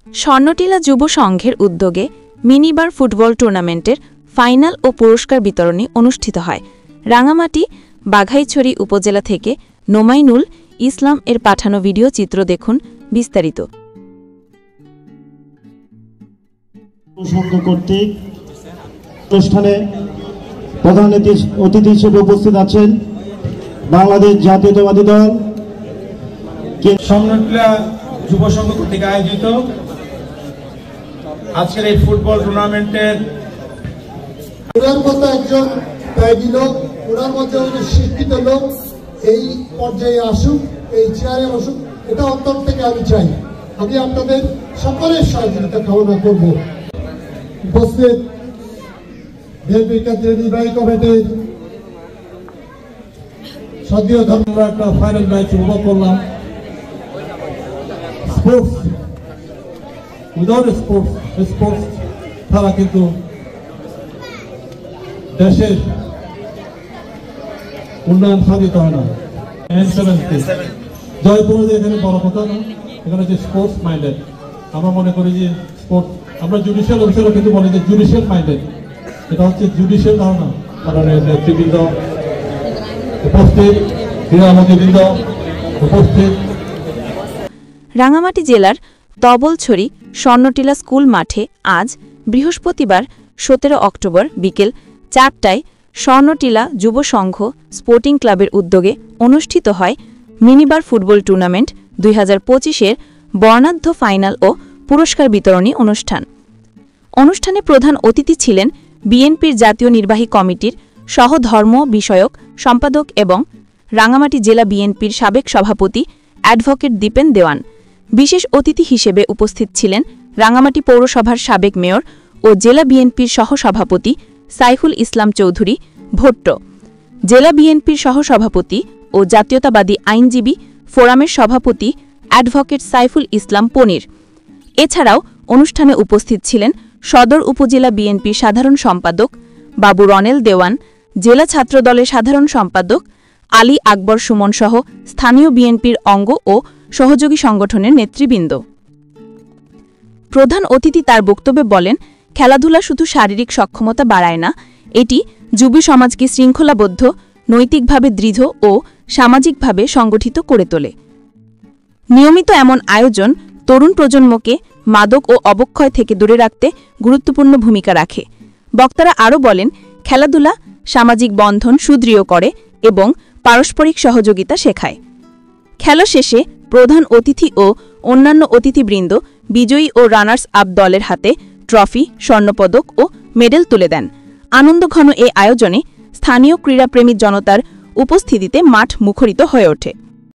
স্বর্ণটিলা যুব সংঘের উদ্যোগে মিনিবার ফুটবল টুর্নামেন্টের ফাইনাল ও পুরস্কার বিতরণী অনুষ্ঠিত হয়। রাঙামাটি বাঘাইছড়ি উপজেলা থেকে নোমাইনুল ইসলাম এর পাঠানো ভিডিও চিত্র দেখুন বিস্তারিত। অনুষ্ঠানে প্রধান অতিথি হিসেবে উপস্থিত আছেন বাংলাদেশ জাতীয়তাবাদী দল স্বর্ণটিলা যুব সংঘ কর্তৃক আয়োজিত আজকের এই ফুটবল টুর্নামেন্টের ওনার মতো একজন ত্যাগী লোক, ওনার মধ্যে শিক্ষিত লোক এই পর্যায়ে আসুক, এই চেয়ারে বসুক, এটা অন্তর থেকে আমি চাই। আমি আপনাদের সকলের সহযোগিতা কামনা করব। উপস্থিত বিএনপি কেন্দ্রীয় নির্বাহী কমিটির সদীয় ধর্ম একটা ফাইনাল ম্যাচ উপভোগ করলাম। স্পোর্টস উইদাউট স্পোর্টস ছাড়া কিন্তু দেশের উন্নয়ন সাধিত হয় না। জয়পুর এখানে বড় কথা না, এখানে যে স্পোর্টস মাইন্ডেড, আমরা মনে করি যে স্পোর্টস, আমরা জুডিশিয়াল অফিসারও কিন্তু বলি যে জুডিশিয়াল মাইন্ডেড, এটা হচ্ছে জুডিশিয়াল ধারণা। কারণ নেতৃবৃন্দ উপস্থিত, ক্রীড়ামন্ত্রীবৃন্দ উপস্থিত। রাঙামাটি জেলার তবলছড়ি স্বর্ণটিলা স্কুল মাঠে আজ বৃহস্পতিবার 17 অক্টোবর বিকেল 4টায় স্বর্ণটিলা যুব সংঘ স্পোর্টিং ক্লাবের উদ্যোগে অনুষ্ঠিত হয় মিনিবার ফুটবল টুর্নামেন্ট 2025-এর বর্ণাঢ্য ফাইনাল ও পুরস্কার বিতরণী অনুষ্ঠান। অনুষ্ঠানে প্রধান অতিথি ছিলেন বিএনপির জাতীয় নির্বাহী কমিটির সহধর্ম বিষয়ক সম্পাদক এবং রাঙামাটি জেলা বিএনপির সাবেক সভাপতি অ্যাডভোকেট দীপেন দেওয়ান। বিশেষ অতিথি হিসেবে উপস্থিত ছিলেন রাঙামাটি পৌরসভার সাবেক মেয়র ও জেলা বিএনপির সহসভাপতি সাইফুল ইসলাম চৌধুরী ভট্ট, জেলা বিএনপির সহসভাপতি ও জাতীয়তাবাদী আইনজীবী ফোরামের সভাপতি অ্যাডভোকেট সাইফুল ইসলাম পনির। এছাড়াও অনুষ্ঠানে উপস্থিত ছিলেন সদর উপজেলা বিএনপির সাধারণ সম্পাদক বাবু রনেল দেওয়ান, জেলা ছাত্রদলের সাধারণ সম্পাদক আলী আকবর সুমন সহ স্থানীয় বিএনপির অঙ্গ ও সহযোগী সংগঠনের নেতৃবৃন্দ। প্রধান অতিথি তার বক্তব্যে বলেন, খেলাধুলা শুধু শারীরিক সক্ষমতা বাড়ায় না, এটি যুব সমাজকে শৃঙ্খলাবদ্ধ, নৈতিকভাবে দৃঢ় ও সামাজিকভাবে সংগঠিত করে তোলে। নিয়মিত এমন আয়োজন তরুণ প্রজন্মকে মাদক ও অবক্ষয় থেকে দূরে রাখতে গুরুত্বপূর্ণ ভূমিকা রাখে। বক্তারা আরও বলেন, খেলাধুলা সামাজিক বন্ধন সুদৃঢ় করে এবং পারস্পরিক সহযোগিতা শেখায়। খেলা শেষে প্রধান অতিথি ও অন্যান্য অতিথিবৃন্দ বিজয়ী ও রানার্স আপ দলের হাতে ট্রফি, স্বর্ণপদক ও মেডেল তুলে দেন। আনন্দঘন এ আয়োজনে স্থানীয় ক্রীড়াপ্রেমী জনতার উপস্থিতিতে মাঠ মুখরিত হয়ে ওঠে।